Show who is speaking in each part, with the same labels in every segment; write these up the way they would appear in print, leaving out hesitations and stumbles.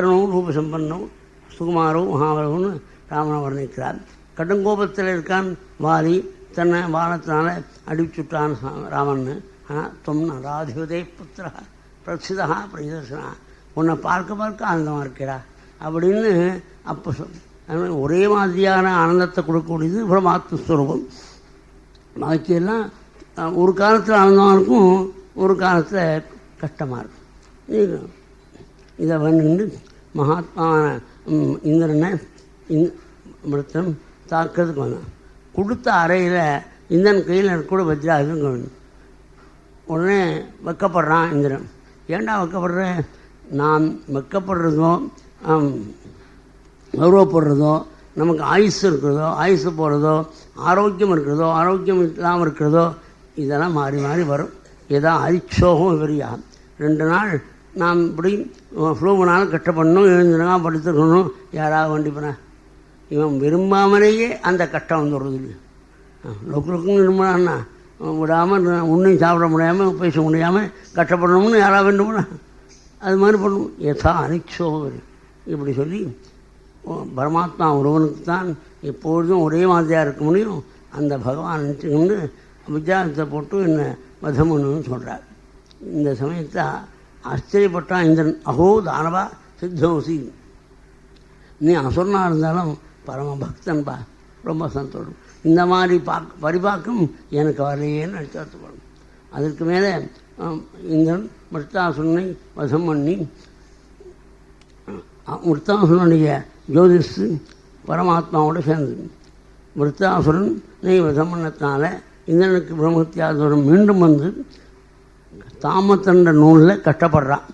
Speaker 1: ரூபசம்பன்னோ சுகுமாரோ மகாபலன்னு ராமனை வர்ணிக்கிறார். கடுங்கோபத்தில் இருக்கான் வாலி, தன்னை வானத்தினால அடிச்சுட்டான் ராமன். ஆனால் தொம்னா ராதிபதே புத்திரா பிரசிதா பிரதர்சனா, உன்னை பார்க்க பார்க்க ஆனந்தமாக இருக்கிறா அப்படின்னு அப்போ ஒரே மாதிரியான ஆனந்தத்தை கொடுக்கக்கூடியது பரமாத்மஸ்வரூபம். பாக்கியெல்லாம் ஒரு காலத்தில் ஆனந்தமாக இருக்கும், ஒரு காலத்தில் கஷ்டமாக இருக்கும். இதை வந்து மகாத்மான இந்திரனை மிருத்தம் தாக்கிறதுக்கு வந்தான். கொடுத்த அறையில் இந்திரன் கையில் கூட வஜ்ராயுதம் வேணும். உடனே வெக்கப்படுறான் இந்திரன். ஏண்டா வெக்கப்படுற? நாம் வெக்கப்படுறதோ கௌரவப்படுறதோ, நமக்கு ஆயுசு இருக்கிறதோ ஆயுசு போகிறதோ, ஆரோக்கியம் இருக்கிறதோ ஆரோக்கியம் இல்லாமல் இருக்கிறதோ, இதெல்லாம் மாறி மாறி வரும். ஏதோ அரிச்சோகம் விவரியாகும். 2 நாள் நாம் இப்படி ஃப்ளூவனாலும் கஷ்டப்படணும், எழுந்துனா படுத்துக்கணும். யாராவது வண்டி போன இவன் விரும்பாமலேயே அந்த கஷ்டம் வந்துடுறது இல்லை. லொக்குன்னு விரும்பினான்னா விடாமல் ஒன்றையும் சாப்பிட முடியாமல் பேச முடியாமல் கஷ்டப்படணும்னு யாராவது வேண்டும்னா அது மாதிரி பண்ணணும். யதா அனிச்சோகம் இப்படி சொல்லி பரமாத்மா ஒருவனுக்கு தான் எப்பொழுதும் ஒரே மாதிரியாக இருக்க முடியும். அந்த பகவான் நினச்சிக்கிண்டு விஜயானத்தை போட்டு என்ன வதமுன்னு சொல்கிறார். இந்த சமயத்தை ஆச்சரியப்பட்டான் இந்திரன். அஹோ தானவா சித்தோசி, நீ அசுரனாக இருந்தாலும் பரம பக்தன்பா, ரொம்ப சந்தோஷம். இந்த மாதிரி பரிபாக்கம் எனக்கு வரலையேன்னு நினச்சாத்துப்படும். அதற்கு மேலே இந்திரன் மிருத்தாசுரனை வசம் பண்ணி, மிருத்தாசுரனுடைய ஜோதிஷு பரமாத்மாவோடு சேர்ந்தது. மிருத்தாசுரனை வசம் பண்ணத்தினால இந்திரனுக்கு பிரம்மத்தியாசுரன் மீண்டும் வந்து தாமத்தன்ற நூலில் கஷ்டப்படுறான்.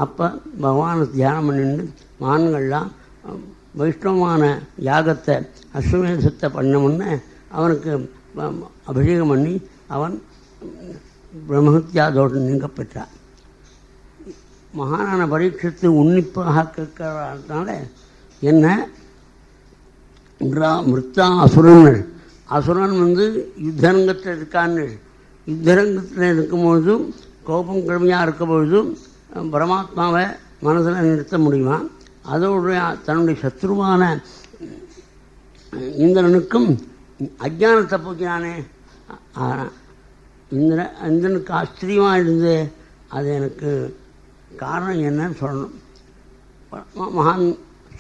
Speaker 1: அப்போ பகவானை தியானம் பண்ணிட்டு மான்கள்லாம் வைஷ்ணவமான யாகத்தை அஸ்வமேதத்தை பண்ணமுன்னு அவனுக்கு அபிஷேகம் பண்ணி அவன் பிரம்மஹத்யாதோடு நீங்க பெற்றான். மகானான பரீட்சித்து உன்னிப்பாக கேட்கிறதுனால என்ன மிருத்தா அசுரன்கள், அசுரன் வந்து யுத்தரங்கத்தில் இருக்கான்னு, யுத்தரங்கத்தில் இருக்கும்பொழுதும் கோபம் கடுமையாக இருக்கும்பொழுதும் பரமாத்மாவை மனதில் நிறுத்த முடியுமா? அதோடைய தன்னுடைய சத்ருவான இந்திரனுக்கும் அஜானத்தை போக்கினானே. இந்திரனுக்கு ஆச்சரியமாக இருந்தது. அது எனக்கு காரணம் என்னன்னு சொல்லணும். மகான்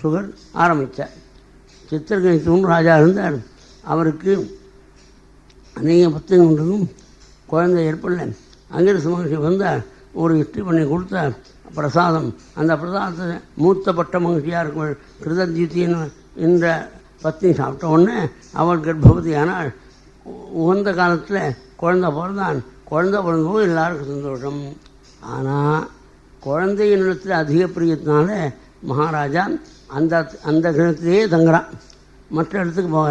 Speaker 1: சுகர் ஆரம்பித்தார். சித்திரகணித்தூன் ராஜா இருந்தார். அவருக்கு அநேக பக்தர்களும் குழந்தை ஏற்படல. அங்கிருந்த மகிழ்ச்சி வந்தார், ஒரு இஷ்டி பண்ணி கொடுத்தார் பிரசாதம். அந்த பிரசாதத்தை மூத்த பட்ட மகிழ்ச்சியாக இருக்கும் கிருதத்யுத்தின்னு என்ற பத்னி சாப்பிட்ட உடனே அவள் கர்ப்பவதியானால் உகந்த காலத்தில் குழந்தை பிறந்தான். குழந்தை பிறந்தபோது எல்லாருக்கும் சந்தோஷம். ஆனால் குழந்தையினிடத்தில் அதிக பிரியத்தினால மகாராஜா அந்த அந்த கிரகத்திலேயே தங்குறான், மற்ற இடத்துக்கு போக.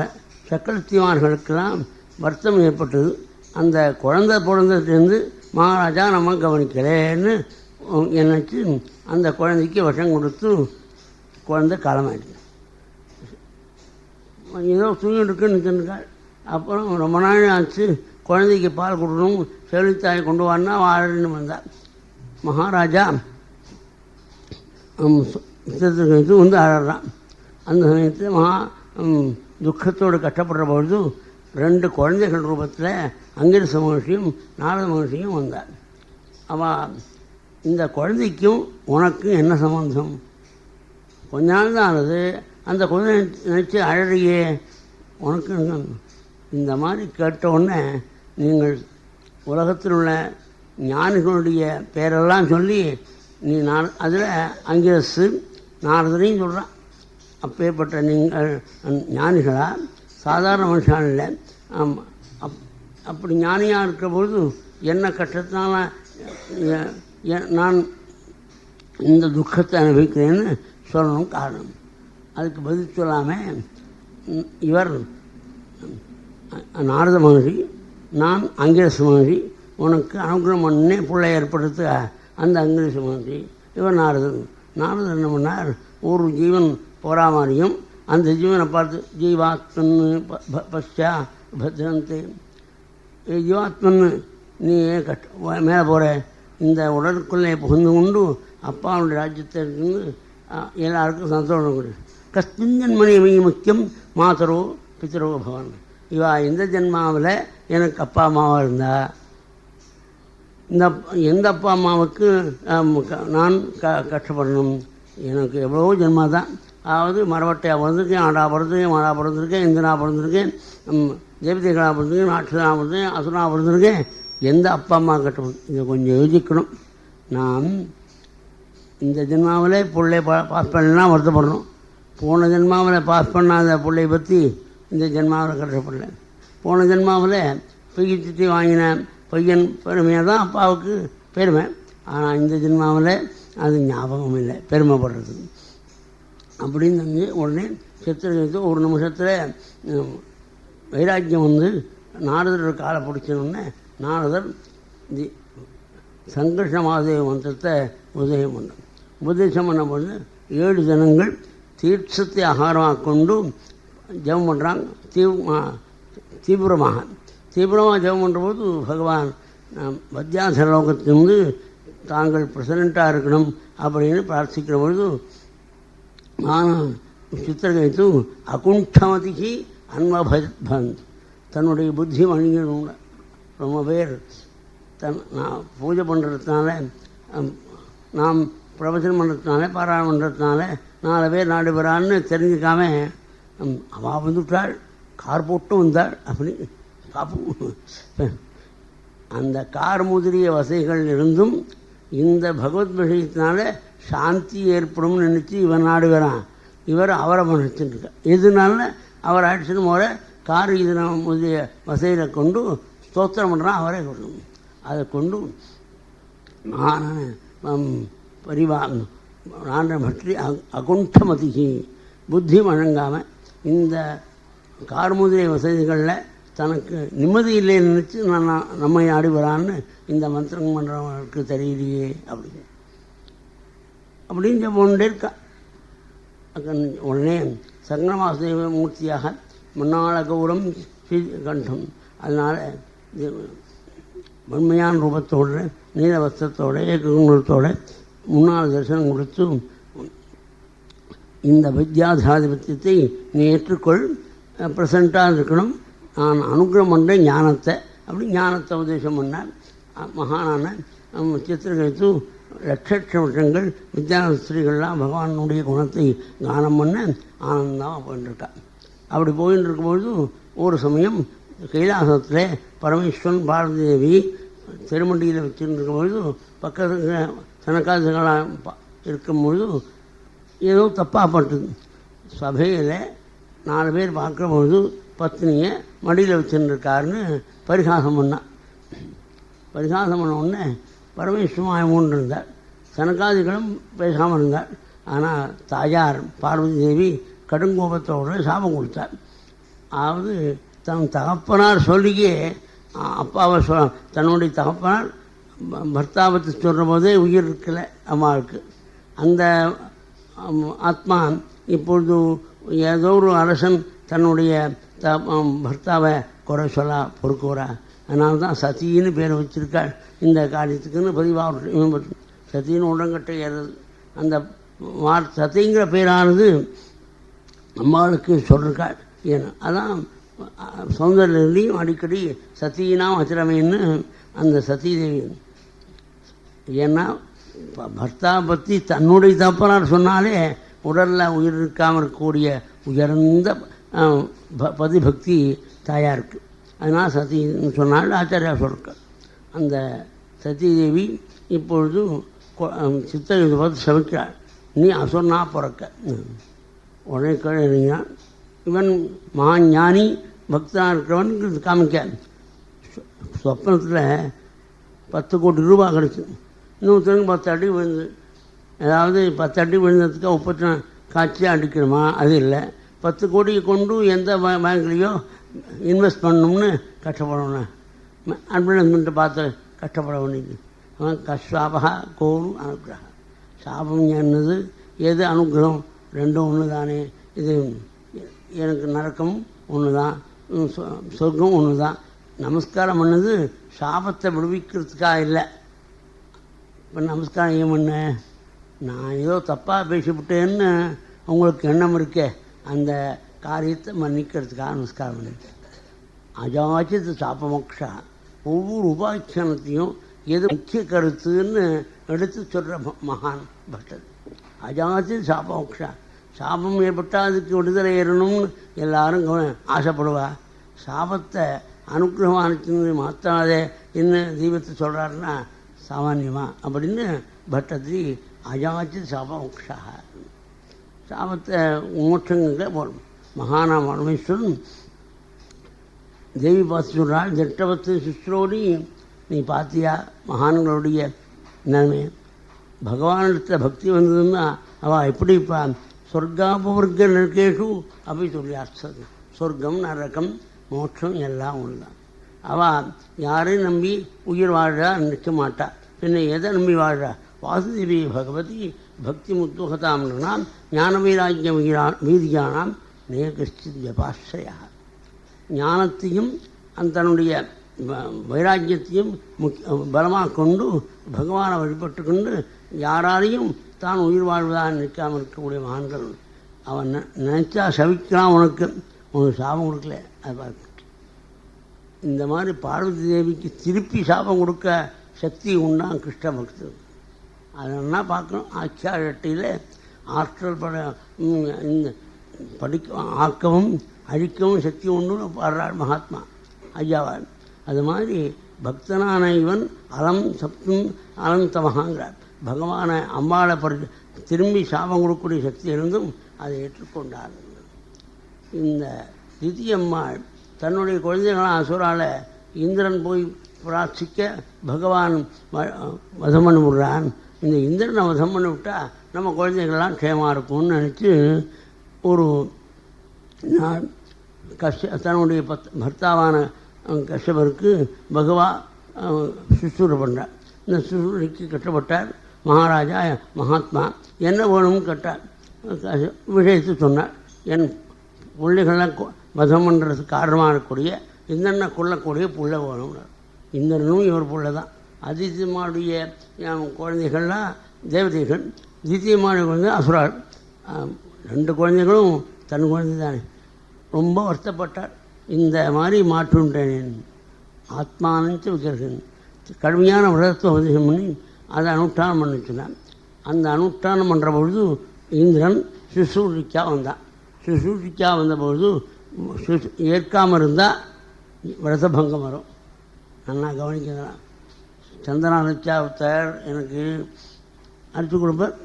Speaker 1: சக்கரவர்த்திமார்களுக்கெல்லாம் வருத்தம் ஏற்பட்டது. அந்த குழந்தை பிறந்ததுலேருந்து மகாராஜா நம்ம கவனிக்கலேன்னு நினச்சி அந்த குழந்தைக்கு விஷம் கொடுத்து குழந்தை காலமாயிடுச்சு. ஏதோ தூங்கிட்டு இருக்குன்னு நிற்கின்றாள். அப்புறம் ரொம்ப நாள் ஆச்சு, குழந்தைக்கு பால் கொடுக்கணும், செவிலித்தாயை கொண்டு வான்னா வாழன்னு வந்தாள். மகாராஜா வந்து அழறான். அந்த சமயத்தில் மகா துக்கத்தோடு கஷ்டப்படுற பொழுது 2 குழந்தைகள் ரூபத்தில் அங்கிருந்த மகிழ்ச்சியும் நாரத மகிழ்ச்சியும் வந்தார். அவள் இந்த குழந்தைக்கும் உனக்கும் என்ன சம்பந்தம்? கொஞ்ச நாள் தான் ஆனது, அந்த குழந்தை நினச்சி அழறியே உனக்கு. இந்த மாதிரி கேட்ட உடனே நீங்கள் உலகத்தில் உள்ள ஞானிகளுடைய பேரெல்லாம் சொல்லி நீ அதில் அங்கிரசு நாரதனையும் சொல்கிறான். அப்பேற்பட்ட நீங்கள் ஞானிகளா? சாதாரண மனுஷன் இல்லை. அப்படி ஞானியாக இருக்கிற பொழுது என்ன கஷ்டத்தினால நான் இந்த துக்கத்தை அனுபவிக்கிறேன்னு சொல்லணும் காரணம். அதுக்கு பதில் சொல்லாமல் இவர் நாரத மகர்ஷி, நான் அங்கிரச மகர்ஷி, உனக்கு அனுகிரகம் பண்ணே பிள்ளை ஏற்படுத்த அந்த அங்கிரச மகர்ஷி இவர் நாரதன். நாரதன் என்ன பண்ணார், ஒரு ஜீவன் போரா மாதிரியும் அந்த ஜீவனை பார்த்து ஜீவாத்மன் பஷ்யா பத்ரந்தே, ஜீவாத்மன் நீ மேலே போகிற, இந்த உடலுக்குள்ளே புகுந்து கொண்டு அப்பாவுடைய ராஜ்யத்தை இருந்து எல்லாருக்கும் சந்தோஷம் கொடு. கஸ்மின் ஜன்மனி முக்கியம் மாதரோ பித்தரோ பவன். இவா எந்த ஜென்மாவில் எனக்கு அப்பா அம்மாவாக இருந்தா, எந்த அப்பா அம்மாவுக்கு நான் கஷ்டப்படணும். எனக்கு எவ்வளவோ ஜென்மா தான். அதாவது மரவட்டையாக பிறந்திருக்கேன், ஆடா பிறந்திருக்கேன், மாடா பிறந்திருக்கேன், இந்திரனா பிறந்திருக்கேன், தேவதைகளாக பிறந்திருக்கேன், ராட்சசனாக பிறந்திருக்கேன், அசுரனாக பிறந்திருக்கேன். எந்த அப்பா அம்மா கஷ்டப்படும். இதை கொஞ்சம் யோசிக்கணும். நான் இந்த ஜென்மாவில் பிள்ளை பாஸ் பண்ணலாம் வருத்தப்படணும். போன ஜென்மாவில் பாஸ் பண்ணாத பிள்ளையை பற்றி இந்த ஜென்மாவில் கஷ்டப்படல. போன ஜென்மாவில் பிகிச்சிட்டு வாங்கின பையன் பெருமையாக தான் அப்பாவுக்கு பெருமை. ஆனால் இந்த ஜென்மாவில் அது ஞாபகம் இல்லை பெருமைப்படுறது அப்படின்னு உடனே சித்திரத்தை ஒரு நிமிஷத்தில் வைராக்கியம் வந்து நாரதரோட காலை பிடிச்சோன்னே நாரதர் சங்கர்ஷ மாதேவ மந்திரத்தை உபதேசம் பண்ண உபதேசம் பண்ணும்போது 7 ஜனங்கள் தீட்சத்தை ஆகாரமாக கொண்டு ஜெபம் பண்ணுறாங்க. தீவிரமாக ஜெபம் பண்ணுறபோது பகவான் மத்தியாச லோகத்திலிருந்து தாங்கள் பிரசிடெண்ட்டாக இருக்கணும் அப்படின்னு பிரார்த்திக்கிற பொழுது சித்திரகைத்து அகுண்டமதிக்கு அன்மபந்த் தன்னுடைய புத்தி மணிகணும். ரொம்ப பேர் நான் பூஜை பண்ணுறதுனால, நாம் பிரவச்சனம் பண்ணுறதுனால, பாராயணம் பண்ணுறதுனால 4 பேர் 4 பேரான்னு தெரிஞ்சுக்காம அவள் வந்துவிட்டாள், கார் போட்டும் வந்தாள் அப்படி பார்ப்போம். அந்த கார் முதலிய வசதிகள் இருந்தும் இந்த பகவத் விஷயத்தினால சாந்தி ஏற்படும் நினச்சி இவன் நாடு வரான். இவர் அவரை நினச்சிட்டு எதுனால அவர் அடிச்சுன்னு போகிற கார் இது முதலிய வசதிகளை கொண்டு ஸ்தோத்திரம் பண்ணுறான். அவரே கொண்டு அதை கொண்டு நான் பற்றி அகுண்டமதிக்கு புத்தி வழங்காமல் இந்த கார் முதலிய வசதிகளில் தனக்கு நிம்மதி இல்லைன்னு நினச்சி நான் நம்மை ஆடி வரான்னு இந்த மந்திரம் பண்ணுறவங்களுக்கு தெரியலையே அப்படின்னு கொண்டே இருக்கா. உடனே சங்கரமாசேவ மூர்த்தியாக முன்னாள் கௌரம் கண்டம். அதனால் வன்மையான ரூபத்தோடு நீல வஸ்திரத்தோட ஏககுணத்தோட முன்னால் தரிசனம் கொடுத்து இந்த வித்யாதாதிபத்தியத்தை நீ ஏற்றுக்கொள், ப்ரெசண்ட்டாக இருக்கணும், நான் அனுகிரகம் பண்ணுற ஞானத்தை அப்படி ஞானத்தை உபதேசம் பண்ணார். மகானான சித்திரகைத்து லட்ச வருஷங்கள் வித்யாஸ்திரிகள்லாம் பகவானுடைய குணத்தை கானம் பண்ண ஆனந்தமாக போயிட்டுருக்கா. அப்படி போயின்னு இருக்கும்பொழுது ஒரு சமயம் கைலாசத்தில் பரமேஸ்வரன் பாரதி தேவி திருமண்டியில் வச்சுட்டு இருக்கும்பொழுது பக்கத்தில் சனக்காதுகளாக இருக்கும்பொழுது ஏதோ தப்பாக பட்டுது. சபையில் 4 பேர் பார்க்கும்பொழுது பத்னியை மடியில் வச்சுருக்காருன்னு பரிகாசம் பண்ணான். பரிகாசம் பண்ண உடனே பரமேஸ்வரன் இருந்தார், சனகாதிகளும் பேசாமல் இருந்தார். ஆனால் தாயார் பார்வதி தேவி கடுங்கோபத்தோடு சாபம் கொடுத்தார். அதாவது தன் தகப்பனார் சொல்லியே அப்பாவை தன்னுடைய தகப்பனார் பர்த்தாபத்தை சொல்கிற போதே உயிர் இருக்கலை அம்மாவுக்கு. அந்த ஆத்மா இப்பொழுது ஏதோ ஒரு அரசன் தன்னுடைய பர்த்தாவை குறை சொல்ல பொறுக்குறா. அதனால தான் சத்தின்னு பேரை வச்சுருக்காள் இந்த காரியத்துக்குன்னு பதிவாக சத்தின்னு உடங்கட்டை ஏறது. அந்த சத்திங்கிற பேரானது அம்மாளுக்கு சொல்லிருக்காள். ஏன்னா அதான் சௌந்தர்யிலையும் அடிக்கடி சத்தியினாம் அச்சிரமைன்னு அந்த சத்திதேவி. ஏன்னா பர்த்தா பற்றி தன்னுடைய தப்பனார் சொன்னாலே உடலில் உயிர் இருக்காமல் இருக்கக்கூடிய உயர்ந்த பதிபக்தி தாயாருக்கு. அதனால் சத்தின்னு சொன்னால் ஆச்சாரியா சொல்லிருக்கார். அந்த சத்திதேவி இப்பொழுது சித்திரத்தை பார்த்து சமைக்கிறாள், நீ அசுரனா பிறக்க. உடனே கேள்விங்க இவன் மகா ஞானி பக்தனாக இருக்கிறவன் காமிக்க. சொப்னத்தில் 10 கோடி ரூபாய் கிடச்சி, இன்னொருத்தருக்கு 10 அடி விழுந்து, அதாவது 10 அடி விழுந்ததுக்கு 30 காட்சியாக அடிக்கணுமா? அது இல்லை. 10 கோடியை கொண்டு எந்த பேங்க்லேயோ இன்வெஸ்ட் பண்ணணும்னு கஷ்டப்படணும். அட்வர்டைஸ்மெண்ட்டை பார்த்து கஷ்டப்பட வேண்டியது. அவன் கஷ்டாபகா கோரும் அனுகிரகம். சாபம் என்னது எது அனுகிரகம் ரெண்டும் ஒன்று தானே. இது எனக்கு நரக்கம் ஒன்று தான், சொர்க்கம் ஒன்று தான். நமஸ்காரம் பண்ணது சாபத்தை விடுவிக்கிறதுக்காக இல்லை. இப்போ நமஸ்காரம் ஏன் பண்ண நான் ஏதோ தப்பாக பேசிவிட்டேன்னு உங்களுக்கு எண்ணம் இருக்கே, அந்த காரியத்தை மன்னிக்கிறதுக்காக நமஸ்காரம் பண்ணிட்டேன். அஜாச்சித் சாபமோக்ஷா, ஒவ்வொரு உபாக்கியானத்தையும் எது முக்கிய கருத்துன்னு எடுத்து சொல்கிற மகான் பட்டது. அஜாச்சித் சாபமோக்ஷா, சாபம் ஏற்பட்டால் அதுக்கு விடுதலை ஏறணும்னு எல்லாரும் ஆசைப்படுவா. சாபத்தை அனுகிரகமானது மாற்றாதே என்ன தெய்வத்தை சொல்கிறாருன்னா சாமான்யமா அப்படின்னு பட்டதி அஜாச்சித் சாபமோக்ஷா, சாபத்தை மோட்சங்கள போடணும். மகானா பரமேஸ்வரன் தேவி பார்த்து சொல்கிறாள், ஜட்டவத்து சிஸ்ரோடி நீ பார்த்தியா மகான்களுடைய நிலைமை? பகவானிடத்தில் பக்தி வந்ததுன்னா அவள் எப்படி இப்போ சொர்க்காபவர்க்க நெருக்கேஷு அப்படி சொல்லி அர்த்தது. சொர்க்கம் நரகம் மோட்சம் எல்லாம் ஒன்றுதான். அவள் யாரையும் நம்பி உயிர் வாழ்றா நிற்க மாட்டா. பின்ன எதை நம்பி வாழ்றா? வாசுதேவி பகவதி பக்தி முத்துகதாம்னா ஞான வைராக்கிய வீதியானாம் நேகஸ்தித் ஜபாஸ்ரயா. ஞானத்தையும் தன்னுடைய வைராக்கியத்தையும் பலமாக கொண்டு பகவானை வழிபட்டு கொண்டு யாராலையும் தான் உயிர் வாழ்வதாக நிற்காமல் இருக்கக்கூடிய மகான்கள். அவன் நினைச்சா சவிக்கலாம், உனக்கு சாபம் கொடுக்கல. அது பார்க்க இந்த மாதிரி பார்வதி தேவிக்கு திருப்பி சாபம் கொடுக்க சக்தி உண்டான் கிருஷ்ண பக்தர். அதெல்லாம் பார்க்கணும். ஆச்சார எட்டையில் ஆற்றல் ஆக்கவும் அழிக்கவும் சக்தி உண்டு பாடுறாள் மகாத்மா ஐயாவாள். அது மாதிரி பக்தனான இவன் அலம் சப்தும் அனந்தமகாங்கிறார். பகவானை அம்பாளை திரும்பி சாபம் கொடுக்கக்கூடிய சக்தி இருந்தும் அதை ஏற்றுக்கொண்டார். இந்த திதியம்மாள் தன்னுடைய குழந்தைகளாம் அசுரால இந்திரன் போய் பிரார்த்திக்க பகவான் வதம் பண்ணி விடுறான். இந்த இந்திரனை வதம் பண்ணி விட்டால் நம்ம குழந்தைகள்லாம் க்ஷேமாக இருக்கும்னு நினச்சி ஒரு நாள் தன்னுடைய பர்த்தாவான கஷ்யபருக்கு பகவான் சுசூரை பண்ணுறார். இந்த சுசூரைக்கு கட்டப்பட்டார். மகாராஜா மகாத்மா என்ன வேணும்னு கேட்டார். விஷயத்தை சொன்னார். என் பிள்ளைகள்லாம் வதம் பண்ணுறதுக்கு காரணமாக இருக்கக்கூடிய இந்திரனை கொள்ளக்கூடிய புள்ள வேணும்னார். இந்திரனும் இவர் புள்ள தான். அதித்தியமாவுடைய குழந்தைகள்லாம் தேவதைகள், தித்தியமாவுடைய குழந்தை அசுராள். 2 குழந்தைகளும் தன் குழந்தை தானே. ரொம்ப வருத்தப்பட்டார். இந்த மாதிரி மாற்றுன்றேன் ஆத்மானஞ்ச விக்கிரகன். கடுமையான விரதத்தை உபதேசம் பண்ணி அதை அனுஷ்டானம் பண்ண சொன்னான். அந்த அனுஷ்டானம் பண்ணுற பொழுது இந்திரன் சுசூரிக்கா வந்தான். சுசூரிக்கா வந்த பொழுது ஏற்காமல் இருந்தால் விரதபங்கம் வரும். நல்லா கவனிக்கிறேன். சந்தனா நிச்சாவத்தார் எனக்கு அரைச்சி கொடுப்பேன்.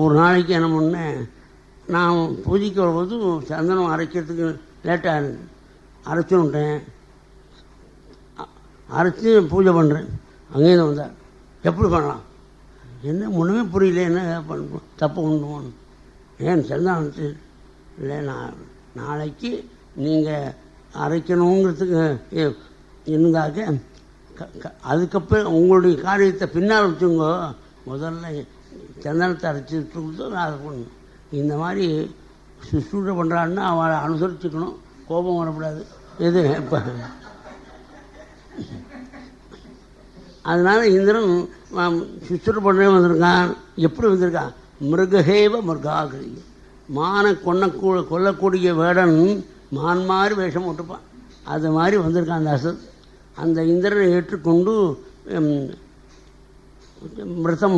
Speaker 1: ஒரு நாளைக்கு என்ன பண்ணேன், நான் பூஜைக்கு வரும்போது சந்தனம் அரைக்கிறதுக்கு லேட்டாக இருந்தது. அரைச்சுன்ட்டேன். அரைச்சி பூஜை பண்ணுறேன். அங்கேருந்து வந்தார். எப்படி பண்ணலாம்? என்ன ஒன்றுமே புரியல. என்ன பண்ண தப்பு உண்டுவோன்னு. ஏன் சந்தனம் இல்லை, நாளைக்கு நீங்கள் அரைக்கணுங்கிறதுக்கு இருந்தாக்க அதுக்கப்புறம் உங்களுடைய காரியத்தை பின்னால் வச்சுங்க. முதல்ல சந்தனத்தை அரைச்சி கொடுத்து அதை பண்ணணும். இந்த மாதிரி சுசூரை பண்ணுறான்னா அவளை அனுசரிச்சுக்கணும். கோபம் வரக்கூடாது. எது இப்போ அதனால் இந்திரன் சுசூரை பண்ணவே வந்திருக்கான். எப்படி வந்திருக்கான்? மிருகஹேவ மிருகாகிரி. மானை கொல்லக்கூடிய வேடன் மான் மாதிரி வேஷம் விட்டுப்பான். அது மாதிரி வந்திருக்கான் அந்த அசத். அந்த இந்திரனை ஏற்றுக்கொண்டு விரதம்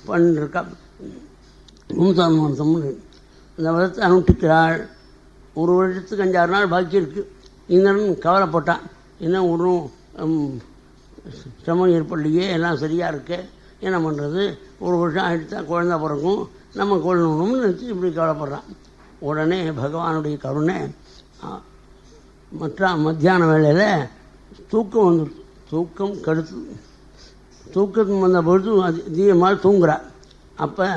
Speaker 1: பண்ணிருக்கா. மும்சான்மானத்தம்னு இந்த விரதத்தை அனுஷ்டிக்கிறாள். 1 வருஷத்துக்கு 5-6 நாள் பாக்கி இருக்குது. இந்திரன் கவலைப்பட்டான். இன்னும் ஒன்றும் சிரமம் ஏற்படலையே, எல்லாம் சரியாக இருக்கு, என்ன பண்ணுறது? 1 வருஷம் ஆகிட்டு தான் குழந்தை பிறக்கும், நம்ம கொள்ளணும்னு நினச்சி இப்படி கவலைப்படுறான். உடனே பகவானுடைய கருணை மத்தியான வேளையில் தூக்கம் வந்துடுச்சு. தூக்கம் கடுத்து தூக்கம் வந்த பொழுது அதிகமாக தூங்குறார். அப்போ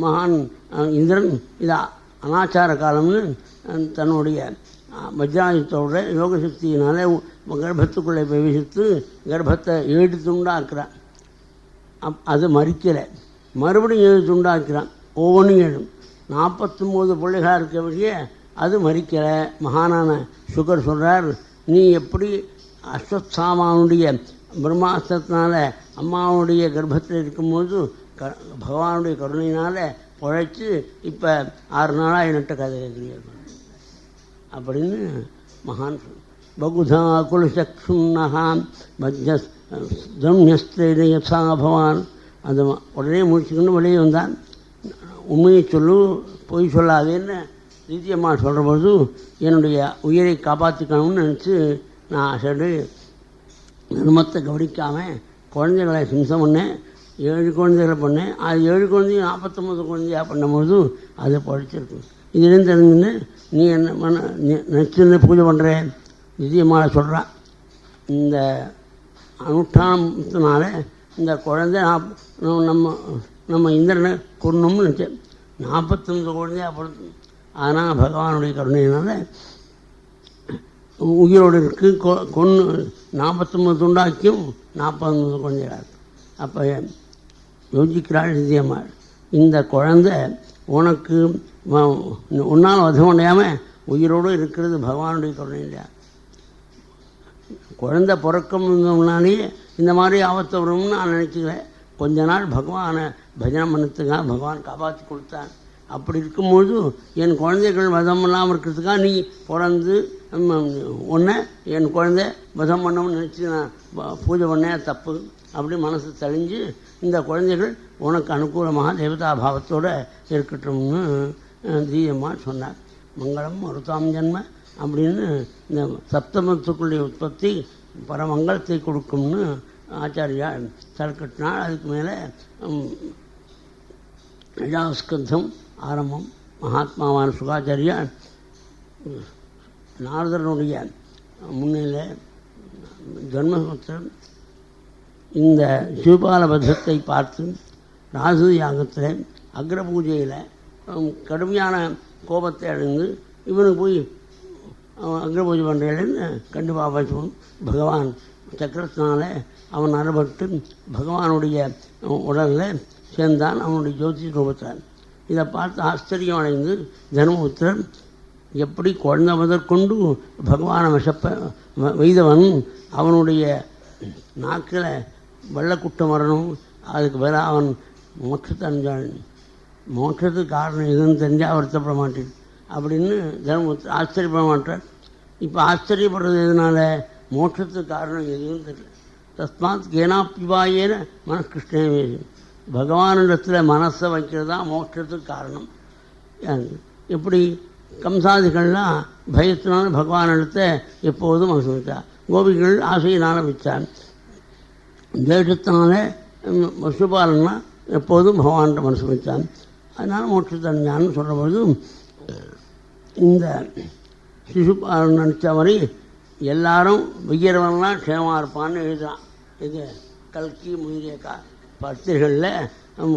Speaker 1: மகான் இந்திரன் இது அனாச்சார காலம்னு தன்னுடைய வஜ்ராயுத்தோட யோகசக்தியினாலே கர்ப்பத்துக்குள்ளே பிரவேசித்து கர்ப்பத்தை 7 துண்டாக்குறான். அது மறிக்கலை. மறுபடியும் 7 துண்டாக்கிறான். ஒவ்வொன்றும் 7. 49 பிள்ளைகளாக இருக்க வழியே அது மறிக்கலை. மகானான சுகர் சொல்கிறார், நீ எப்படி அஸ்வத்சாமாவுடைய பிரம்மாஸ்திரத்தினால அம்மாவுடைய கர்ப்பத்தில் இருக்கும்போது பகவானுடைய கருணையினால் உழைச்சி இப்போ 6 நாளாக நட்ட கதை கேட்குறீங்க அப்படின்னு மகான் பகுதா குலசக்ஷுன்னஹாம் தம்யஸ்திரேனயசா பவான். அது உடனே முடிச்சுக்கொண்டு வெளியே வந்தான். உண்மையை சொல்லு, பொய் சொல்லாதேன்னு நித்தியம்மா சொல்கிற பொழுது என்னுடைய உயிரை காப்பாற்றிக்கணும்னு நினச்சி நான் சரி தர்மத்தை கவனிக்காமல் குழந்தைகளை ஹிம்சம் பண்ணேன். 7 குழந்தைகளை பண்ணேன். அது 7 குழந்தையும் 49 குழந்தையாக பண்ணும்போது அதை பழிச்சிருக்கு. இதுலேருந்து தெரிஞ்சுன்னு நீ என்ன நினச்சிருந்து பூஜை பண்ணுற நித்தியம்மாவை சொல்கிறான். இந்த அனுஷ்டானத்தினால இந்த குழந்தை நம்ம இந்திரனை கொன்னோம்னு நினச்சேன். 49 குழந்தையாக பிறந்து. ஆனால் பகவானுடைய கருணையினால உயிரோடு இருக்கு. கொன்று 49 துண்டாக்கியும் 49 குழந்தைகளாக இருக்கு. அப்போ யோசிக்கிறாள் நித்தியம்மாள், இந்த குழந்தை உனக்கு உன்னால் வதம் முடியாமல் உயிரோடு இருக்கிறது பகவானுடைய கருணை இல்லையா? குழந்தை பிறக்கம்னாலே இந்த மாதிரி ஆபத்து வரும்னு நான் நினச்சிக்கிறேன். கொஞ்ச நாள் பகவானை பஜனம் பண்ணத்துக்காக பகவான் காப்பாற்றி கொடுத்தான். அப்படி இருக்கும்பொழுது என் குழந்தைகள் வதம் இல்லாமல் இருக்கிறதுக்காக நீ பிறந்து ஒன்றை என் குழந்தை வதம் பண்ணணும்னு நினச்சி நான் பூஜை பண்ணேன், தப்பு. அப்படி மனசு தெளிஞ்சு இந்த குழந்தைகள் உனக்கு அனுகூலமாக தேவதா பாவத்தோடு இருக்கட்டும்னு தீயம்மா சொன்னார். மங்களம் ஒருத்தாம் ஜன்ம அப்படின்னு இந்த சப்தமத்துக்குள்ளே உற்பத்தி பரமங்கலத்தை கொடுக்கும்னு ஆச்சாரியா தற்கட்டினாள். அதுக்கு மேலே யஜாஸ்கந்தம் ஆரம்பம். மகாத்மாவான சுகாச்சாரியா நாரதனுடைய முன்னிலை ஜன்மசூத்திரம் இந்த சிவபாலபதத்தை பார்த்து ராசு யாகத்தில் அக்ர பூஜையில் கடுமையான கோபத்தை அடைந்து இவனுக்கு போய் அக்ர பூஜை பண்ணுறேன்னு கண்டிப்பாக பேசுவோம். பகவான் சக்கரத்தினால அவன் அறப்பட்டு பகவானுடைய உடலில் சேர்ந்தான் அவனுடைய ஜோதிஷ ரூபத்தான். இதை பார்த்து ஆச்சரியம் அடைந்து தர்மபுத்திரன் எப்படி குழந்தை முதற்கொண்டு பகவானை வைதவன் அவனுடைய நாக்கில் வெள்ளக்குட்டம் வரணும், அதுக்கு வேற அவன் மோட்சத்தை அடைஞ்சான். மோட்சத்துக்கு காரணம் எதுன்னு தெரிஞ்சால் வருத்தப்பட மாட்டேன் அப்படின்னு தர்மபுத்திரன் ஆச்சரியப்பட மாட்டார். இப்போ ஆச்சரியப்படுறது எதனால? மோட்சத்துக்கு காரணம் எதுவும் தெரியல. தஸ்மாத் கேனாப்பிவாயேன மனகிருஷ்ணே பகவானிடத்தில் மனசை வைக்கிறது தான் மோட்சத்துக்கு காரணம். எப்படி கம்சாதிகள்லாம் பயத்தினால பகவானிடத்தை எப்போதும் மனசு வைத்தார். கோபிகள் ஆசையினால் வச்சார். தேசத்தினால வசுபாலன்னா எப்போதும் பகவான்கிட்ட மனசு வச்சான். அதனால் மோட்சத்தை அடைஞ்சான்னு சொல்கிற பொழுது இந்த சிசுபாலன் நினச்ச மாதிரி எல்லாரும் வைக்கிறவன்லாம் க்ஷேமாக இருப்பான்னு எழுதுகிறான். இது கல்கி முதலிய பத்திரிகளில்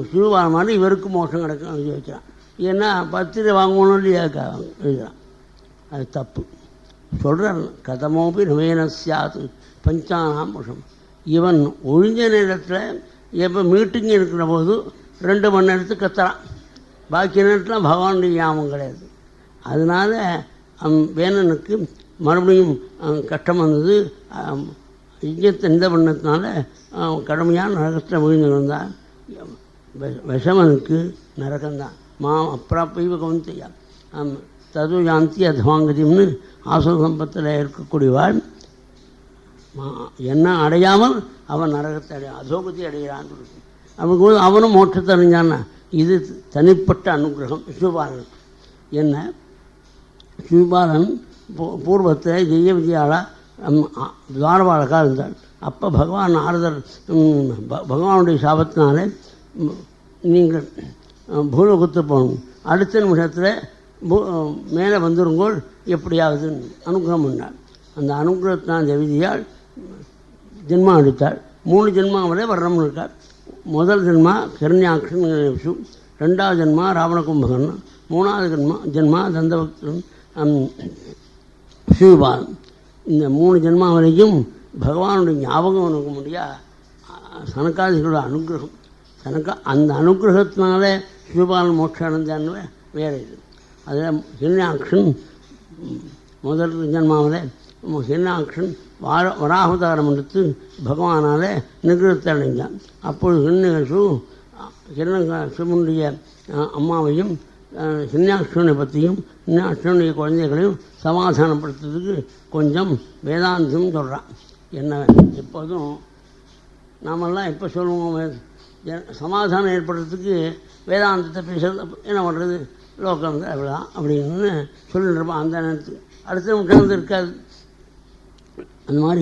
Speaker 1: சிசுபாலன் மாதிரி இவருக்கு மோட்சம் கிடைக்கும் எழுதி வைக்கிறான். ஏன்னா பத்திரிகை வாங்கணும் இல்லையா எழுதுகிறான். அது தப்பு. சொல்கிறார் கதமோபி நவேன சாத்து பஞ்சானாம் வருஷம். இவன் ஒழிஞ்ச நேரத்தில் எப்போ மீட்டிங் இருக்கிற போது 2 மணி நேரத்துக்கு கத்துறான். பாக்கி நேரத்தில் பகவானுடைய ஞாபகம் கிடையாது. அதனால் வேணனுக்கு மறுபடியும் கஷ்டம் வந்தது. யஜ்ஞத்தை இந்த பண்ணதுனால கடுமையான நரகத்தில் விழுந்து வந்தான். விஷமனுக்கு நரகம்தான். அப்பிராப்பைவ கவனித்தையா தது யாந்தி அதவாங்கதிம்னு ஆசுர சம்பத்தில் இருக்கக்கூடியவாள் என்ன அடையாமல் அவன் நரகத்தை அதோகத்தை அடைகிறான்னு இருக்கும். அவனுக்கு அவனும் மோட்சத்தை அடைஞ்சான்னா இது தனிப்பட்ட அனுகிரகம் சிவபாலன். என்ன சிவபாலன் பூர்வத்தில் ஜெய விஜயாலா துவாரபாலக்காக இருந்தாள். அப்போ பகவான் நாரதர் பகவானுடைய சாபத்தினாலே நீங்கள் பூலோகத்து போகணும், அடுத்த நிமிஷத்தில் மேலே வந்துருங்கோள் எப்படியாவது அனுகிரகம் பண்ணாள். அந்த அனுகிரகத்தினால் ஜெவிதியால் ஜென்மா எடுத்தாள். 3 ஜென்மா வரை வர்ணம்னு இருக்காள். முதல் ஜென்மா கிரண்யாட்சன், 2வது ஜென்மா ராவண கும்பகர்ணன், 3வது ஜென்மா தந்தபக்தன் சிவபாலன். இந்த 3 ஜென்மா வரைக்கும் பகவானுடைய ஞாபகம் இருக்க முடியா சனகாதிகளோட அனுகிரகம். அந்த அனுகிரகத்தினால சிவபாலன் மோட்சம் அடைஞ்சான்னு வேறு இது. அதில் ஹிரண்யாக்ஷன் முதல் ஜென்மாவில் ஹிரண்யாக்ஷன் வராகவதாரம் எடுத்து பகவானால் நிகிரகத்தை அடைஞ்சான். அப்பொழுது ஹிரண்யகசு ஹிரண்யகசிபனுடைய அம்மாவையும் ஹிரண்யாக்ஷனை பற்றியும் ஹிரண்யாக்ஷனுடைய குழந்தைகளையும் சமாதானப்படுத்துறதுக்கு கொஞ்சம் வேதாந்தம் சொல்கிறான். என்ன எப்போதும் நாமெல்லாம் எப்போ சொல்லுவோம், சமாதானம் ஏற்படுறதுக்கு வேதாந்தத்தை பேசுறது என்ன பண்ணுறது, லோகம் அவ்வளோதான் அப்படின்னு சொல்லிட்டு இருப்பான். அந்த நேரத்துக்கு அடுத்த நிமிஷம் இருக்காது. அந்த மாதிரி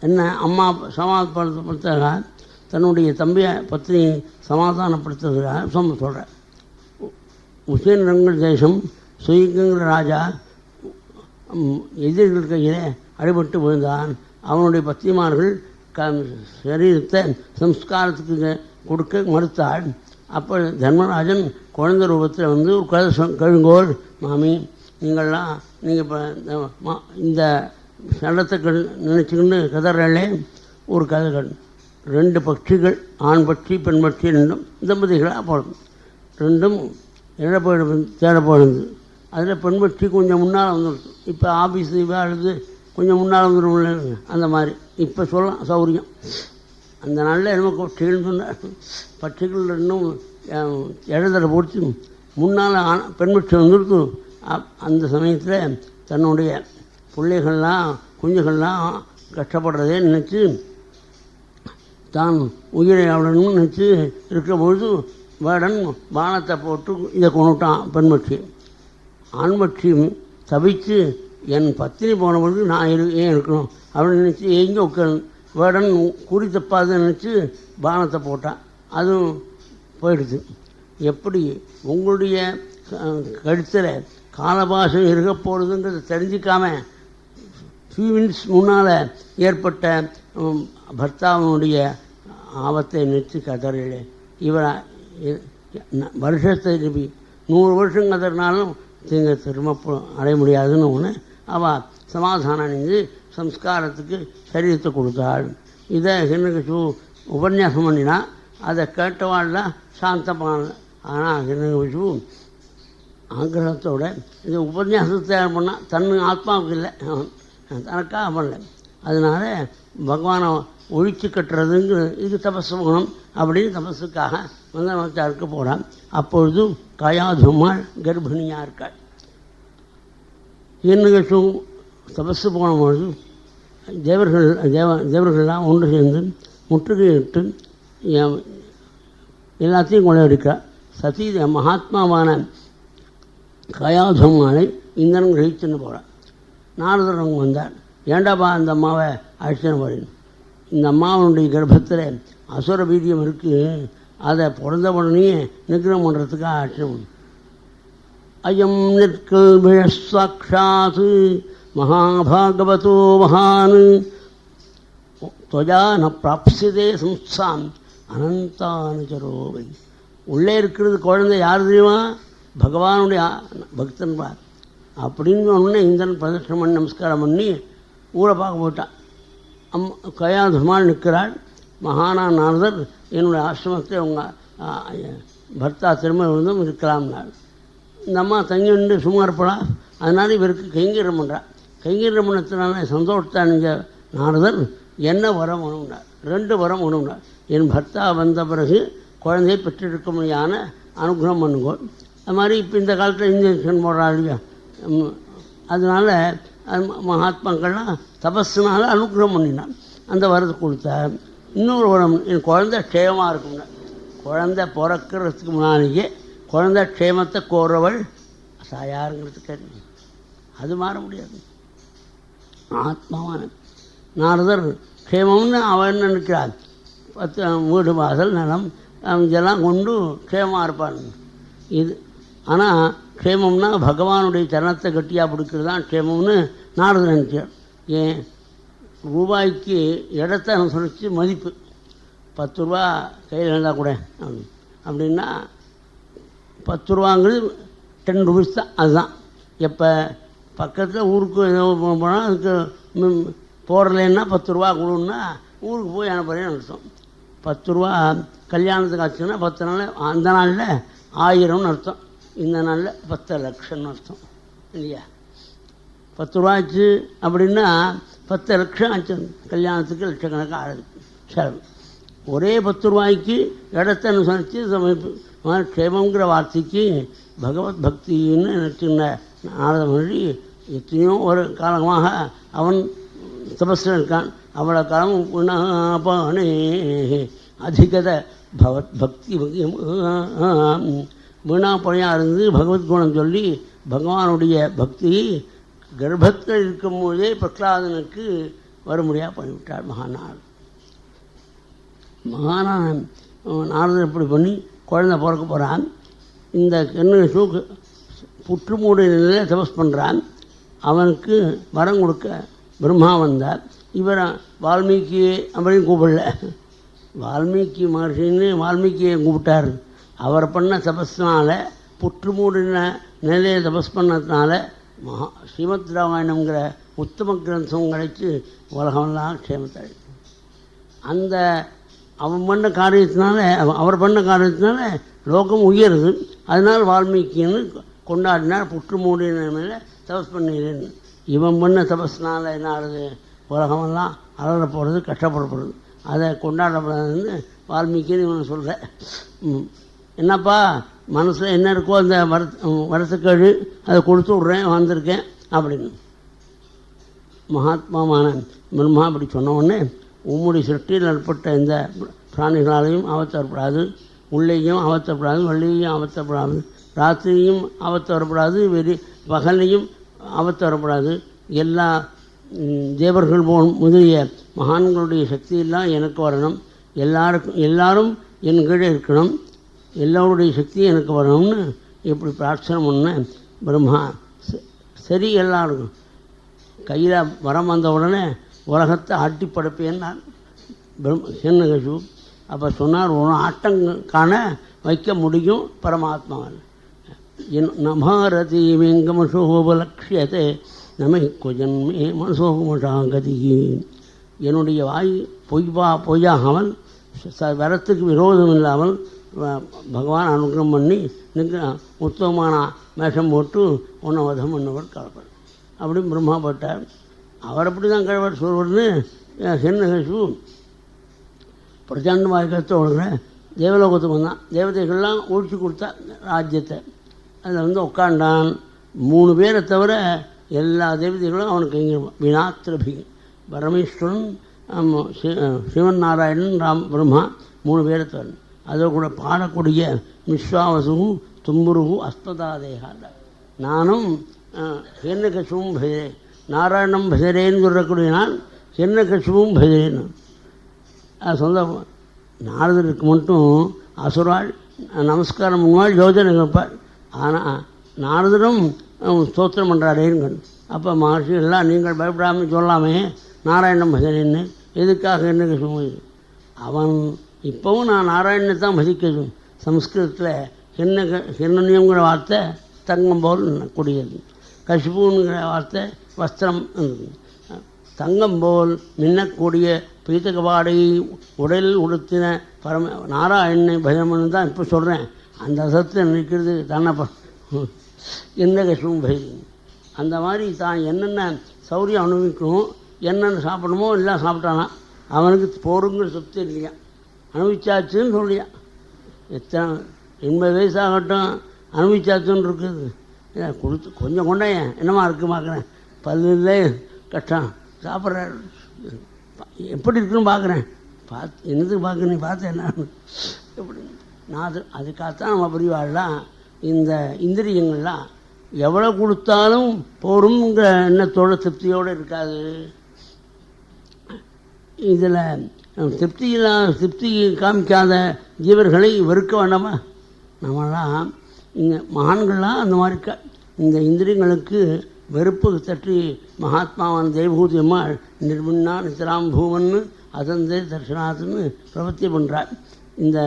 Speaker 1: என்ன அம்மா சமாதானப்படுத்துறதுக்காக தன்னுடைய தம்பியை பற்றி சமாதானப்படுத்துறதுக்காக சொல்கிறேன். உசேன் ரங்கல் தேசம் சுயிங்கிற ராஜா எதிரிகள் கையிலே அடிபட்டு விழுந்தான். அவனுடைய பத்திமார்கள் சரீரத்தை சம்ஸ்காரத்துக்கு கொடுக்க மறுத்தாள். அப்போ தர்மராஜன் குழந்தை ரூபத்தில் வந்து ஒரு கதை கழுங்கோள், மாமி நீங்கள் இப்போ இந்த சண்டத்தை நினச்சிக்கிண்டு கதறலே ஒரு கதை. 2 பட்சிகள், ஆண் பட்சி பெண் பட்சி, ரெண்டும் தம்பதிகளாக போடும். ரெண்டும் இழ போயிடு தேட போடுது. அதில் பெண் பட்சி கொஞ்சம் முன்னால் வந்துடுது. இப்போ ஆஃபீஸு அழுது கொஞ்சம் முன்னால் வந்துடும் அந்த மாதிரி இப்போ சொல்லலாம் சௌரியம். அந்த நாளில் என்னமோ பட்சிகள்னு சொன்னார். பட்சிகள் ரெண்டும் எழுதலை போட்டு முன்னால் பெண் பட்சி வந்துடுது. அந்த சமயத்தில் தன்னுடைய பிள்ளைகள்லாம் குஞ்சுகள்லாம் கஷ்டப்படுறதே நினச்சி தான் உயிரை அவளன்னு நினச்சி இருக்கிற பொழுது வேடன் பானத்தை போட்டு இதை கொண்டுட்டான் பெண்பட்சி. ஆண்பட்சியும் தவித்து என் பத்தினி போன பொழுது நான் ஏன் இருக்கணும் அப்படின்னு நினச்சி எங்கே உட்காந்து வேடன் குறி தப்பாதுன்னு நினச்சி பானத்தை போட்டான். அதுவும் போயிடுது. எப்படி உங்களுடைய கழுத்தில் காலபாசம் இருக்க போகிறதுங்கிறத தெரிஞ்சிக்காம ஃபியூ மினிட்ஸ் முன்னால் ஏற்பட்ட பர்த்தாவனுடைய ஆபத்தை நிறுத்தி கதறலே. இவரை வருஷத்தை திருப்பி 100 வருஷம் கதறினாலும் திரும்ப அடைய முடியாதுன்னு ஒன்று அவள் சமாதானம் அணிந்து சம்ஸ்காரத்துக்கு சரீரத்தை கொடுத்தாள். இதை ஹிரண்யகசிபு உபன்யாசம் பண்ணினா அதை கேட்டவாள்லாம் சாந்தமான. ஆனால் ஹிரண்யகசிபு ஆக்கிரகத்தோட இது உபன்யாசத்தை பண்ணால் தன்னு ஆத்மாவுக்கு இல்லை, தனக்காக பண்ணல. அதனால் பகவானை ஒழிச்சு கட்டுறதுங்கிற இது தபஸ் போகணும் அப்படின்னு தபஸுக்காக மந்தனத்தாருக்கு போகிறான். அப்பொழுது கயாதுமாள் கர்ப்பிணியாக இருக்காள். ஹிரண்யகசிபு தபஸு போன பொழுது தேவர்கள்லாம் ஒன்று சேர்ந்து முற்றுகையிட்டு எல்லாத்தையும் கொள்ளையடிக்கிறார். சதி மகாத்மாவான கயாதுமாளை இந்திரன் கிரகிச்சுன்னு போகிறார். நாரதர் அவங்க வந்தார். ஏண்டாப்பா அந்த அம்மாவை அழைச்சின்னு போறேன், இந்த அம்மாவனுடைய கர்ப்பத்தில் அசுர பீதியம் இருக்குது, அதை பிறந்த உடனே நிகிரம் பண்ணுறதுக்காக அழைச்சின்னு. அயம் நிற்கல்பிய சாட்சாத் மகாபாகவதோ மகான் தொஜா ந பிராப்சிதே சம்சாம் அனந்தானுச்சரோவை. உள்ளே இருக்கிறது குழந்தை யார் தெரியுமா, பகவானுடைய பக்தன் பார் அப்படின்னு ஒன்று இந்திரன் பிரதட்சணம் பண்ணி நமஸ்காரம் பண்ணி ஊரை பார்க்க போட்டான். கயாதுமாள் நிற்கிறாள். மகானா நாரதர் என்னுடைய ஆசிரமத்தை உங்கள் பர்த்தா திரும்ப இருந்தும் இருக்கலாம்னாள். இந்த அம்மா தங்கி நின்று சும்மா இருப்படா, அதனால் இவருக்கு கைங்கீரம் பண்ணுறாள். கைங்கீரம் பண்ணத்தினால சந்தோஷத்தான் நீங்கள் நாரதர் என்ன வரம் வேணும்னார். 2 வரம் வேணும்னார். என் பர்த்தா வந்த பிறகு குழந்தையை பெற்றிருக்க முடியான அனுகிரகம் பண்ணுங்கோ. அது மாதிரி இப்போ இந்த காலத்தில் இன்ஜெக்ஷன் போடுறாள் இல்லையா, அதனால் மகாத்மாக்கள்லாம் தபஸ்னால அனுகிரகம் பண்ணினான். அந்த வரத்தை கொடுத்தார். இன்னொரு வரம், என் குழந்தை க்ஷேமமாக இருக்கும்னா. குழந்தை பிறக்கிறதுக்கு முன்னாலேயே குழந்தை க்ஷேமத்தை கோர்றவள் யாருங்கிறதுக்கு அது மாற முடியாது. ஆத்மாவான நாரதர் க்ஷேமம்னு அவன் என்ன நினைக்கிறாள், 10 வீடு வாசல் நிலம் இதெல்லாம் கொண்டு க்ஷேமமாக இருப்பான். இது ஆனால் க்ஷேமம்னா பகவானுடைய சரணத்தை கட்டியாக பிடிக்கிறது தான் க்ஷேமம்னு நாரதர் நினைச்சார். ஏன் ரூபாய்க்கு இடத்த அனுசரித்து மதிப்பு 10 ரூபா கையில் இருந்தால் கூட அப்படின்னா 10 ரூபாங்கிறது 10 ரூபீஸ் தான். அதுதான் எப்போ பக்கத்தில் ஊருக்கு ஏதோ போனால் அதுக்கு போகிறலன்னா 10 ரூபா கொடுன்னா ஊருக்கு போய் அனுப்புகிறேன்னு அர்த்தம். 10 ரூபா கல்யாணத்துக்கு ஆச்சுன்னா 10 நாள், அந்த நாளில் 1000ன்னு அர்த்தம், இந்த நாளில் 10 லட்சம்னு அர்த்தம் இல்லையா. 10 ரூபாச்சு அப்படின்னா 10 லட்சம் ஆச்சு. கல்யாணத்துக்கு லட்சக்கணக்காக ஆகுது செலவு. ஒரே 10 ரூபாய்க்கு இடத்தை அனுசரித்து சமைப்பு க்ஷேமங்கிற வார்த்தைக்கு பகவத் பக்தின்னு நினைச்சிருந்த நாரத மகர்ஷி எத்தனையோ ஒரு காலமாக அவன் தபஸில் இருக்கான். அவ்வளோ காலம் உணாபானே அதிகத பகவத் பக்தி வீணாப்பழையாக இருந்து பகவத்குணம் சொல்லி பகவானுடைய பக்தி கர்ப்பத்தில் இருக்கும்போதே பிரகலாதனுக்கு வரும்படியாக பண்ணிவிட்டார் மகானார். நாரதர் இப்படி பண்ணி குழந்தை பிறக்க போகிறான். இந்த கண்ணு புற்றுமூடு நிலையில் தபஸ் பண்ணுறான். அவனுக்கு வரம் கொடுக்க பிரம்மா வந்தார். இவரை வால்மீகியை அப்படின்னு கூப்பிடல, வால்மீகி மகர்ஷின்னு வால்மீகியை கூப்பிட்டார். அவர் பண்ண தபஸ்னால புற்றுமூடின நிலையை தபஸ் பண்ணதுனால ஸ்ரீமத் ராமாயணங்கிற உத்தம கிரந்தம் கிடைச்சி உலகமெல்லாம் க்ஷேமத்தை அந்த அவன் பண்ண காரியத்தினால அவர் பண்ண காரியத்தினால லோகம் உயருது. அதனால் வால்மீகின்னு கொண்டாடினார். புற்றுமூடின நிலையில் தபஸ் பண்ணிடுறேன்னு. இவன் பண்ண தபஸ்னால என்ன ஆகுது, உலகமெல்லாம் அலற போகிறது, கஷ்டப்படப்படுறது. அதை கொண்டாடப்படாதுன்னு வால்மீகின்னு இவனை சொல்கிறேன். என்னப்பா மனசில் என்ன இருக்கோ அந்த வரத்துக்கழு அதை கொடுத்து விட்றேன், வந்திருக்கேன் அப்படின்னு மகாத்மாவான பிரம்மா அப்படி சொன்ன உடனே உம்முடைய சிருஷ்டியில் ஏற்பட்ட இந்த பிராணிகளாலையும் ஆபத்து வரப்படாது, உள்ளேயும் ஆபத்து வரப்படாது, வெள்ளியையும் ஆபத்து வரப்படாது, ராத்திரியும் ஆபத்து வரப்படாது, பகலையும் ஆபத்து வரப்படாது. எல்லா தேவர்கள் முதலிய மகான்களுடைய சக்தியெல்லாம் எனக்கு வரணும், எல்லாரும் என் கீழே இருக்கணும், எல்லோருடைய சக்தியும் எனக்கு வரணும்னு இப்படி பிரார்த்தனை பண்ண பிரம்மா சரி எல்லாருக்கும் கையில் வரம் வந்த உடனே உலகத்தை ஆட்டி படைப்பேன்னார் ஹிரண்யகசிபு. அப்போ சொன்னார், ஒரு ஆட்டம் காண வைக்க முடியும் பரமாத்மாவில். நபாரதி வெங்கமசோபலக்ஷியத்தை நமை குஜன்மே மனசோகமசாகதி. என்னுடைய வாய் பொய்யாகாமல் வரத்துக்கு விரோதம் இல்லாமல் பகவான் அனுகிரகம் பண்ணி உத்தமமான மேஷம் போட்டு உன்னை வதம் பண்ணவர் கலப்பர் அப்படின்னு பிரம்மா போட்டார். அவர் அப்படி தான் கழவர் சொல்வர்னு ஹிரண்யகசிபு பிரச்சண்ட வாய்க்கத்தை ஒழுங்குற தேவலோகத்துக்கு வந்தான். தேவதைகள்லாம் ஒழிச்சு கொடுத்தா ராஜ்யத்தை. அதில் உட்காண்டான். 3 பேரை தவிர எல்லா தேவதைகளும் அவனுக்கு இங்கே வினாத்திரபி பரமேஸ்வரன், சிவன் நாராயணன், பிரம்மா 3 பேரை தவிர. அதை கூட பாடக்கூடிய விஸ்வாவசுவும் தும்புருகு அஸ்பதாதேகாண்ட நானும் ஹிரண்யகசிபுவும் பஜரே, நாராயணம் பஜரேன்னு சொல்லக்கூடிய நான் ஹிரண்யகசிபுவும் பஜரேன்னு. அது சொந்த நாரதருக்கு மட்டும் அசுராள் நமஸ்காரம் முன்னாள் யோஜனை கேட்பார். ஆனால் நாரதரும் ஸ்தோத்திரம் பண்ணுறாரேங்க. அப்போ மகர்ஷிகள்லாம் நீங்கள் பயப்படாமல் சொல்லாமே நாராயணம் பஜரேன்னு. எதுக்காக ஹிரண்யகசிபு? அவன் இப்போவும் நான் நாராயணனை தான் மதிக்கணும். சம்ஸ்கிருதத்தில் ஹிரண்யங்கிற வார்த்தை தங்கம் போல் கூடியது, கசிபுங்கிற வார்த்தை வஸ்திரம், தங்கம் போல் மின்னக்கூடிய பீத்தகபாடை உடலில் உடுத்தின நாராயணனை பஜமன்னு தான் இப்போ சொல்கிறேன். அந்த அசத்தில் நிற்கிறது தன்னை ஹிரண்யகசிபுவும் பஜனை. அந்த மாதிரி தான் என்னென்ன சௌரியம் அனுபவிக்கணும், என்னென்ன சாப்பிடணுமோ எல்லாம் சாப்பிட்டானா. அவனுக்கு போருங்கிற சொத்து இல்லையா, அனுபவிச்சாச்சுன்னு சொல்லியா. எத்தனை 80 வயசாகட்டும் அனுபவிச்சாச்சுன்னு இருக்குது. கொடுத்து கொஞ்சம் கொண்டேன் என்னமா இருக்குது பார்க்குறேன். பல்லே கஷ்டம் சாப்பிட்றாரு, எப்படி இருக்குன்னு பார்க்குறேன். என்னதுக்கு பார்க்குறேன், பார்த்தேன் என்ன எப்படி நான் அதுக்காகத்தான் நம்ம பெரியவாள்லாம் இந்த இந்திரியங்கள்லாம் எவ்வளோ கொடுத்தாலும் போருங்கிற எண்ணத்தோடு திருப்தியோடு இருக்காது. இதில் திருப்தி காமிக்காத ஜீவர்களை வெறுக்க வேண்டாமா? நம்மளாம் இந்த மகான்கள்லாம் அந்த மாதிரி இந்த இந்திரியங்களுக்கு வெறுப்பு தட்டி மகாத்மாவான தேவபூதி அம்மாள் நிர்மின்னா நித்தராம் பூவன்னு அதந்தே தர்ஷனாத்துன்னு பிரபத்தி பண்ணுறார். இந்த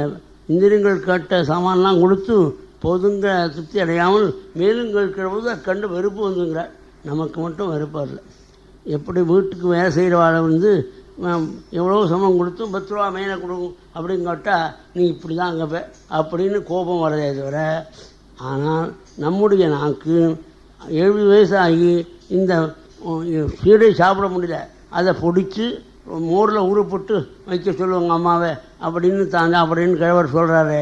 Speaker 1: இந்திரியங்கள் கேட்ட சாமான்லாம் கொடுத்து போதுங்கிற திருப்தி அடையாமல் மேலும் கேட்கிற போது அதை கண்டு வெறுப்பு வந்துங்கிறார். நமக்கு மட்டும் வெறுப்பாக இல்லை. எப்படி வீட்டுக்கு வேலை செய்கிறவாளை எவ்வளோ சமம் கொடுத்து 10 ரூபா மேலே கொடுக்கும் அப்படின்னு கேட்டால் நீ இப்படி தான் அங்கே அப்படின்னு கோபம் வரதே தவிர. ஆனால் நம்முடைய நாக்கு 70 வயசாகி இந்த சீடை சாப்பிட முடியல, அதை பொடித்து மோரில் ஊற போட்டு வைக்க சொல்லுவாங்க அம்மாவை அப்படின்னு தாங்க அப்படின்னு கிழவர் சொல்கிறாரு.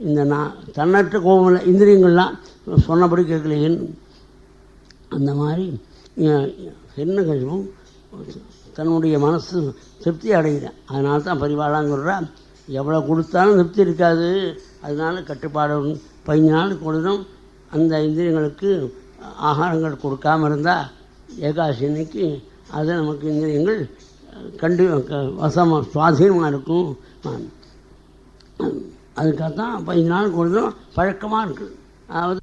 Speaker 1: இந்த நான் தன்னற்ற கோபம் இந்திரியங்கள்லாம் சொன்னபடி கேட்கலையேன்னு அந்த மாதிரி என்ன கஷ்டம் தன்னுடைய மனசு திருப்தி அடைகிறேன். அதனால தான் பரிவாளான்னு சொல்கிறா. எவ்வளோ கொடுத்தாலும் திருப்தி இருக்காது. அதனால கட்டுப்பாடு 15 நாள் கொடுத்தும் அந்த இந்திரியங்களுக்கு ஆகாரங்கள் கொடுக்காமல் இருந்தால் ஏகாதசி அன்னைக்கு அது நமக்கு இந்திரியங்கள் வசமாக சுவாதீனமாக இருக்கும். அதுக்காகத்தான் 15 நாள் கொடுத்தும் பழக்கமாக இருக்குது. அதாவது